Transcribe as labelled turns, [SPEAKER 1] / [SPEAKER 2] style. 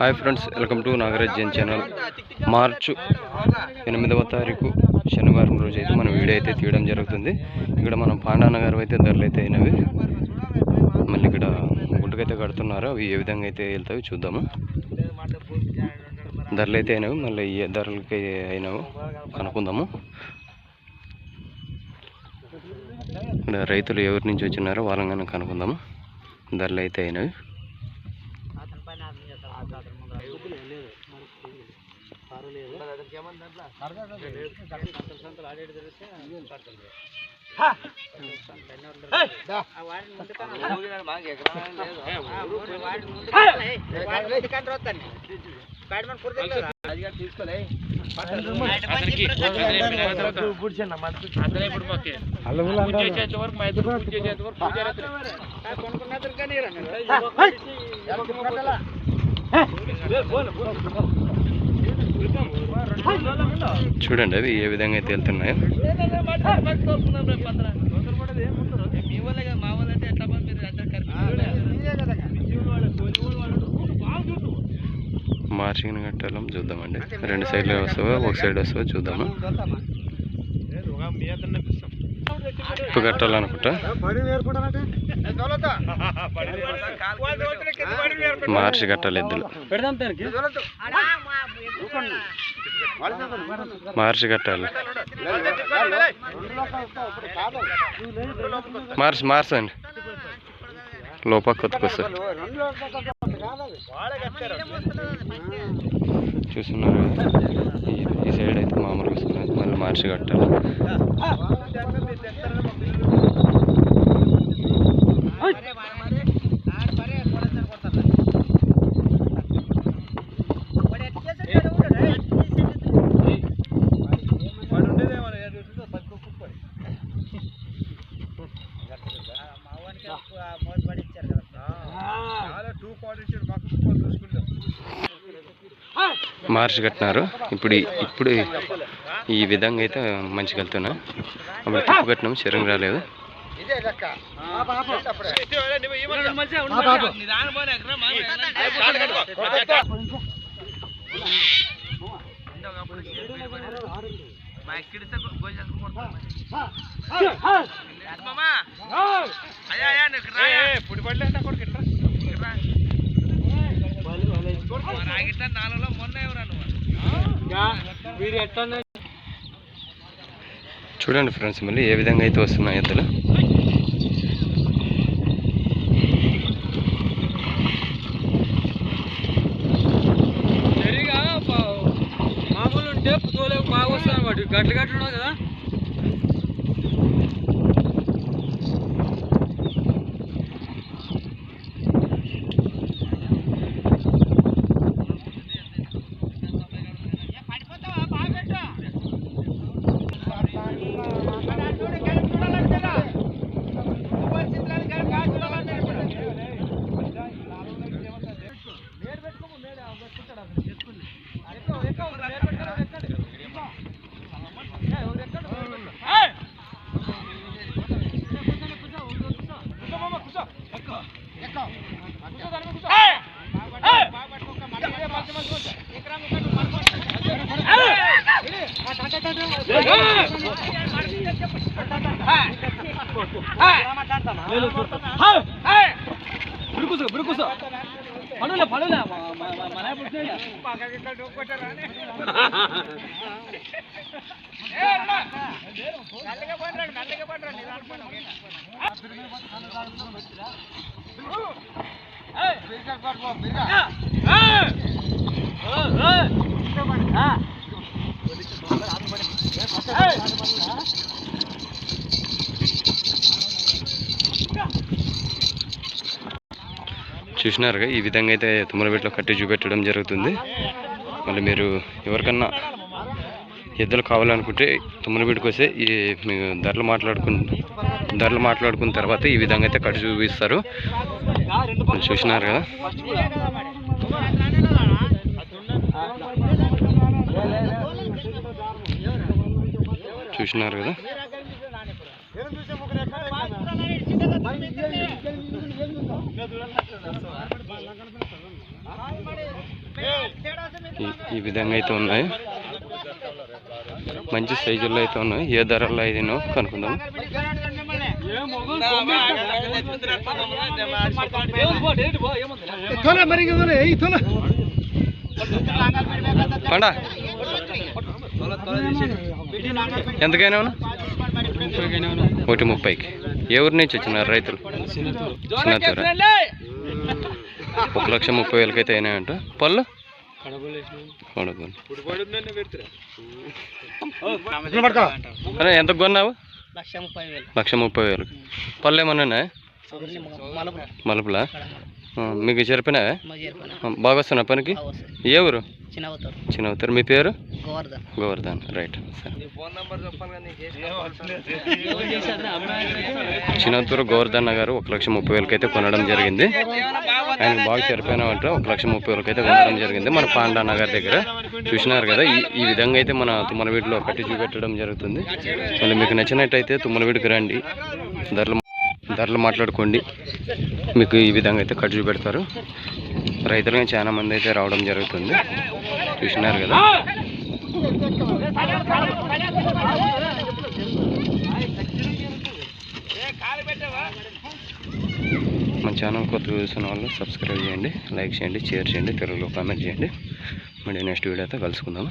[SPEAKER 1] Hi friends, welcome to Nagaraj Jain channel. మార్చి 8వ తారీఖు శనివారం రోజు అయితే మనం వీడియో అయితే తీయడం జరుగుతుంది. ఇక్కడ మనం పాండానగర్ అయితే ధరలు అయితే అయినవి, మళ్ళీ ఇక్కడ గుడ్డకైతే కడుతున్నారు. అవి ఏ విధంగా అయితే వెళ్తాయి చూద్దాము. ధరలు అయితే అయినవి, మళ్ళీ ఏ ధరలకి అయినవి కనుక్కుందాము. ఇక్కడ రైతులు ఎవరి నుంచి వచ్చినారో వాళ్ళని కనుక్కుందాము. ధరలు అయితే అయినవి. చూడండి అవి ఏ విధంగా అయితే వెళ్తున్నాయో. మార్చింగ్ కట్టాలం చూద్దామండి. రెండు సైడ్లు వస్తావో ఒక సైడ్ వస్తావో చూద్దాము. ఇప్పుడు కట్టాలనుకుంటా మార్చి కట్టాలి. ఎద్దులు మార్చి కట్టాలి. మార్చండి లోపల కొత్తకొస్తా చూస్తున్నారు. ఈ సైడ్ అయితే మామూలుగా వస్తున్నారు, మళ్ళీ మార్చి కట్టాలి. మార్చి కట్టినారు. ఇప్పుడు ఈ విధంగా అయితే మంచిగా వెళ్తున్నా. అప్పుడు తిప్పు కట్టినాము, శరం రాలేదు. చూడండి ఫ్రెండ్స్, మళ్ళీ ఏ విధంగా అయితే వస్తున్నాయి ఎద్దులు.
[SPEAKER 2] మామూలు ఉంటే తోలేకు బాగా వస్తాయి వాటి గట్లు గట్లు ఉండవు కదా. చూసినారుగా, ఈ విధంగా అయితే తుమ్మలబెట్లో కట్టి చూపెట్టడం జరుగుతుంది. మళ్ళీ మీరు ఎవరికన్నా ఎద్దులు కావాలనుకుంటే తుమ్మలబెట్టుకు వస్తే ఈ మీకు ధరలు మాట్లాడుకున్న తర్వాత ఈ విధంగా అయితే కట్టి చూపిస్తారు. చూసినారు కదా. చూసినారు కదా. ఈ విధంగా అయితే ఉన్నాయి. మంచి సైజుల్లో అయితే ఉన్నాయి. ఏ ధరల్లో అయితేనో కనుక్కుందాం. పండా ఎంతకైనా 130కి. ఏ ఊరి నుంచి వచ్చినారు రైతులు? చిన్నతూర. 1,30,000 అయితే అయినాయంట. పళ్ళు ఎంత కొన్నావు? 1,30,000. పళ్ళు ఏమన్నా ఉన్నాయా? మలుపులా? మీకు చెరిపినావా? బాగా వస్తున్నా పనికి? ఏ ఊరు? చిన్నవుతారు. మీ పేరు? గోవర్ధన్. రైట్. చిన్నతూరు గోవర్ధన్ గారు 1,30,000 అయితే కొనడం జరిగింది. ఆయన బాగా సరిపోయినామంటే 1,30,000 అయితే కొనడం జరిగింది మన పాండా నగర్ దగ్గర. చూసినారు కదా, ఈ విధంగా అయితే మన తుమ్మలవీడిలో కట్టి చూపెట్టడం జరుగుతుంది. మళ్ళీ మీకు నచ్చినట్టయితే తుమ్మలవీడికి రండి, ధరలు మాట్లాడుకోండి. మీకు ఈ విధంగా అయితే కట్టి చూపెడతారు. రైతులుగా చాలా మంది అయితే రావడం జరుగుతుంది. చూసినారు కదా. మన ఛానల్ కొత్త చూసిన వాళ్ళు సబ్స్క్రైబ్ చేయండి, లైక్ చేయండి, షేర్ చేయండి, తెలుగులో కామెంట్ చేయండి. మళ్ళీ నెక్స్ట్ వీడియోతో కలుసుకుందాము.